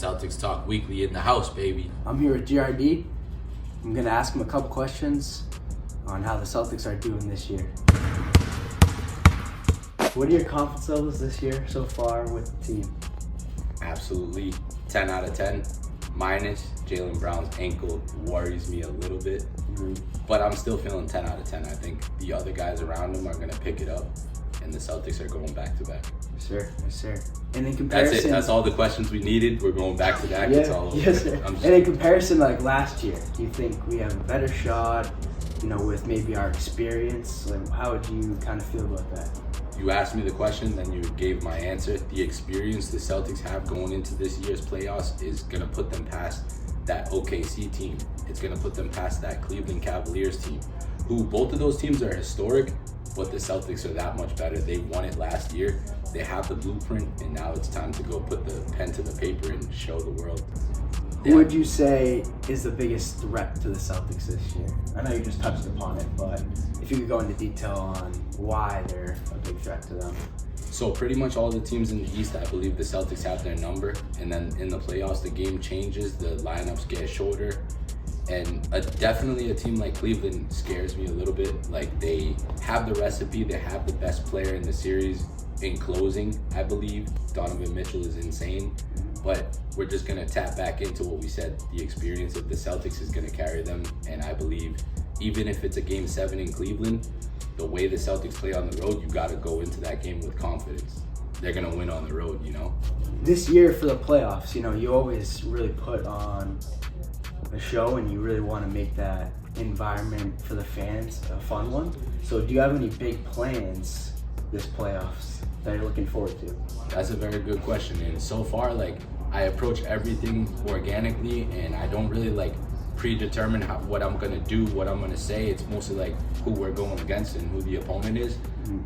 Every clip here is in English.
Celtics Talk Weekly in the house, baby. I'm here with GRD. I'm going to ask him a couple questions on how the Celtics are doing this year. What are your confidence levels this year so far with the team? Absolutely 10 out of 10. Minus Jaylen Brown's ankle worries me a little bit. But I'm still feeling 10 out of 10. I think the other guys around him are going to pick it up, and the Celtics are going back to back. Yes, sir. And in comparison... That's it. That's all the questions we needed. We're going back to back. It's all over. Yes, sir. And in comparison, like last year, do you think we have a better shot, with maybe our experience? Like, how would you kind of feel about that? You asked me the question, then you gave my answer. The experience the Celtics have going into this year's playoffs is going to put them past that OKC team. It's going to put them past that Cleveland Cavaliers team, who both of those teams are historic, but the Celtics are that much better. They won it last year. They have the blueprint, and now it's time to go put the pen to the paper and show the world. Who would you say is the biggest threat to the Celtics this year? I know you just touched upon it, but if you could go into detail on why they're a big threat to them. So pretty much all the teams in the East, I believe the Celtics have their number. And then in the playoffs, the game changes, the lineups get shorter. And definitely a team like Cleveland scares me a little bit. Like, they have the recipe, they have the best player in the series in closing, I believe. Donovan Mitchell is insane. But we're just going to tap back into what we said. The experience of the Celtics is going to carry them. And I believe even if it's a Game 7 in Cleveland, the way the Celtics play on the road, you got to go into that game with confidence. They're going to win on the road, This year for the playoffs, you always really put on a show and you really want to make that environment for the fans a fun one. So do you have any big plans this playoffs that you're looking forward to? That's a very good question. And so far, I approach everything organically, and I don't really predetermine what I'm gonna do, what I'm gonna say. It's mostly who we're going against and who the opponent is.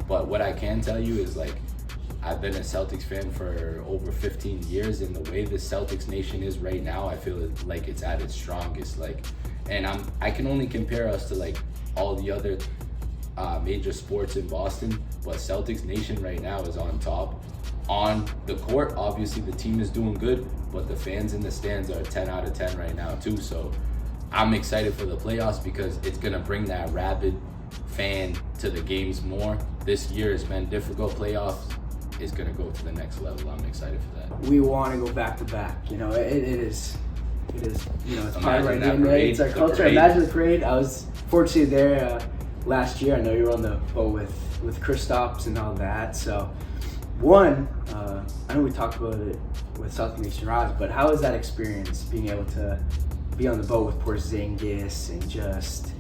But what I can tell you is I've been a Celtics fan for over 15 years, and the way the Celtics nation is right now, I feel like it's at its strongest. And I can only compare us to all the other major sports in Boston, but Celtics nation right now is on top. On the court, obviously the team is doing good, but the fans in the stands are 10 out of 10 right now too. So I'm excited for the playoffs because it's gonna bring that rabid fan to the games more. This year has been difficult. Playoffs is gonna go to the next level. I'm excited for that. We want to go back to back. It is. It's part of our Imagine DNA. parade, It's our the culture. parade. Imagine the parade. I was fortunately there last year. I know you were on the boat with Kristaps and all that. So, I know we talked about it with South Nation Rise, but how is that experience being able to be on the boat with Porzingis and just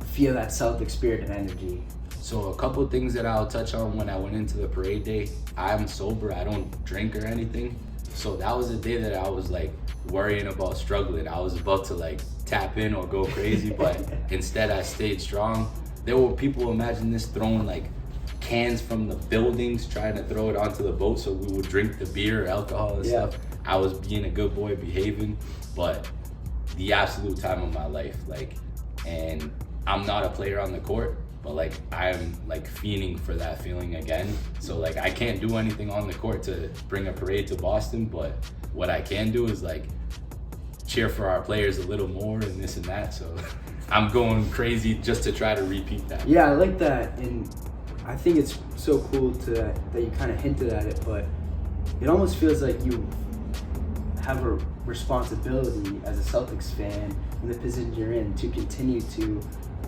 feel that Celtic spirit and energy? So a couple things that I'll touch on when I went into the parade day. I'm sober, I don't drink or anything. So that was a day that I was worrying about struggling. I was about to tap in or go crazy, but instead I stayed strong. There were people, imagine this, throwing cans from the buildings, trying to throw it onto the boat so we would drink the beer or alcohol and stuff. I was being a good boy, behaving, but the absolute time of my life, and I'm not a player on the court, but I'm fiending for that feeling again. So I can't do anything on the court to bring a parade to Boston, but what I can do is cheer for our players a little more and this and that. So I'm going crazy just to try to repeat that. Yeah, I like that, and I think it's so cool that you kind of hinted at it, but it almost feels like you have a responsibility as a Celtics fan in the position you're in to continue to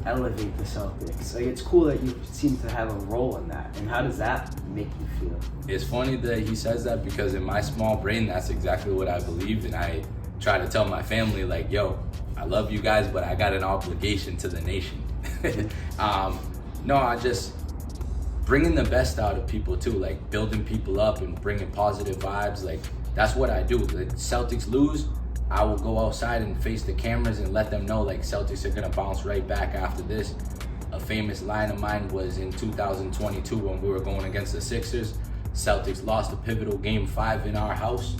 elevate the Celtics. It's cool that you seem to have a role in that. And how does that make you feel? It's funny that he says that because in my small brain, that's exactly what I believe, and I try to tell my family yo, I love you guys, but I got an obligation to the nation. No, I just bringing the best out of people too, building people up and bringing positive vibes. That's what I do. The Celtics lose, I will go outside and face the cameras and let them know Celtics are gonna bounce right back after this. A famous line of mine was in 2022 when we were going against the Sixers. Celtics lost a pivotal Game 5 in our house.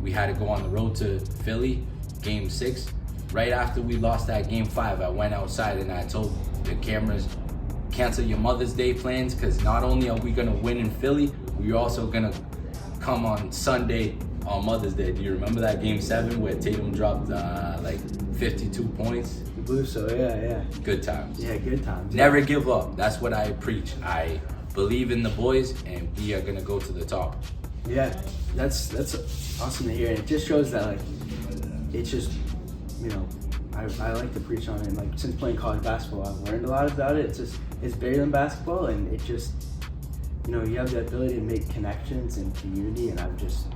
We had to go on the road to Philly, Game 6. Right after we lost that Game 5, I went outside and I told the cameras, cancel your Mother's Day plans, because not only are we gonna win in Philly, we're also gonna come on Sunday on Mother's Day. Do you remember that Game 7 where Tatum dropped like 52 points? I believe so, yeah. Good times. Yeah, good times. Never give up. That's what I preach. I believe in the boys, and we are gonna go to the top. Yeah, that's awesome to hear. And it just shows that, like, it's just, you know, I like to preach on it. Like, since playing college basketball, I've learned a lot about it. It's bigger than basketball, and it just, you know, you have the ability to make connections and community, and I've just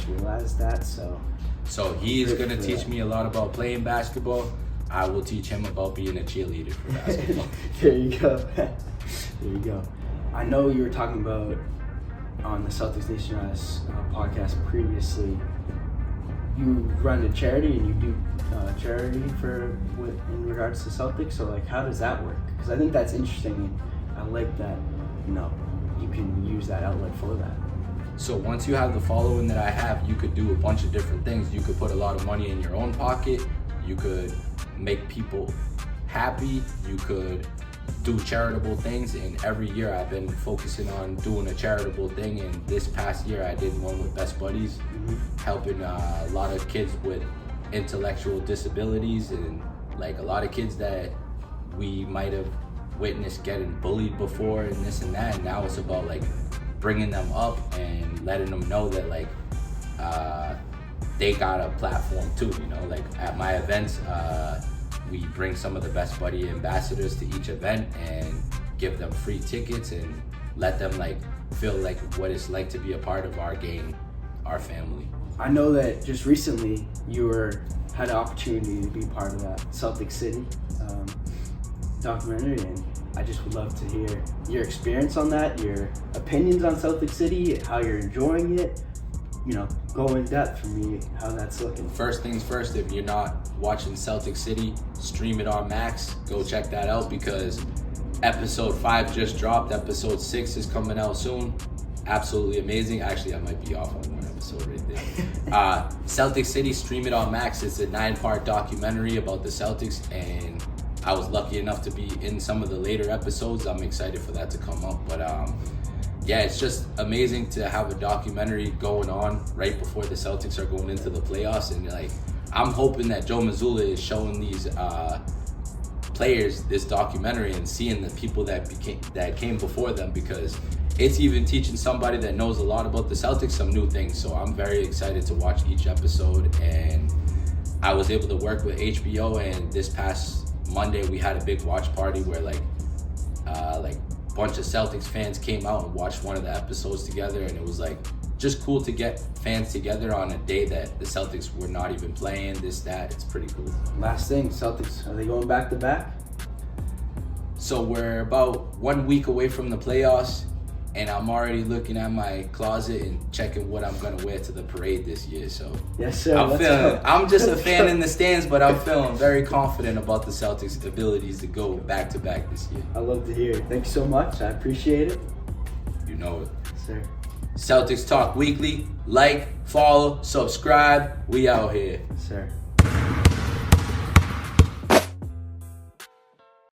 realized that. So he's gonna teach me a lot about playing basketball. I will teach him about being a cheerleader for basketball. There you go. There you go. I know you were talking about on the Celtics Nation podcast previously. You run a charity and you do charity in regards to Celtics. So, like, how does that work? Because I think that's interesting, and I like that, you know, you can use that outlet for that. So once you have the following that I have, you could do a bunch of different things. You could put a lot of money in your own pocket. You could make people happy. You could do charitable things, and every year I've been focusing on doing a charitable thing, and this past year I did one with Best Buddies, helping a lot of kids with intellectual disabilities, and like a lot of kids that we might have witnessed getting bullied before and this and that, and now it's about like bringing them up and letting them know that like they got a platform too, you know. Like at my events, we bring some of the Best Buddy ambassadors to each event and give them free tickets and let them like feel like what it's like to be a part of our game, our family. I know that just recently you had an opportunity to be part of that Celtic City documentary, and I just would love to hear your experience on that, your opinions on Celtic City, how you're enjoying it. You know, go in depth for me, how that's looking. First things first, if you're not watching Celtic City, stream it on Max. Go check that out because episode 5 just dropped. Episode 6 is coming out soon. Absolutely amazing. Actually, I might be off on one episode right there. Celtic City, stream it on Max. It's a 9-part documentary about the Celtics, and I was lucky enough to be in some of the later episodes. I'm excited for that to come up. But yeah, it's just amazing to have a documentary going on right before the Celtics are going into the playoffs. And like, I'm hoping that Joe Mazzulla is showing these players this documentary and seeing the people that came before them, because it's even teaching somebody that knows a lot about the Celtics some new things. So I'm very excited to watch each episode. And I was able to work with HBO, and this past Monday we had a big watch party where like bunch of Celtics fans came out and watched one of the episodes together, and it was like just cool to get fans together on a day that the Celtics were not even playing, this, that. It's pretty cool. Last thing, Celtics, are they going back to back? So we're about 1 week away from the playoffs, and I'm already looking at my closet and checking what I'm gonna wear to the parade this year. So yes, sir. I'm just a fan in the stands, but I'm feeling very confident about the Celtics' abilities to go back to back this year. I love to hear it. Thank you so much. I appreciate it. You know it. Sir. Celtics Talk Weekly. Like, follow, subscribe. We out here. Sir.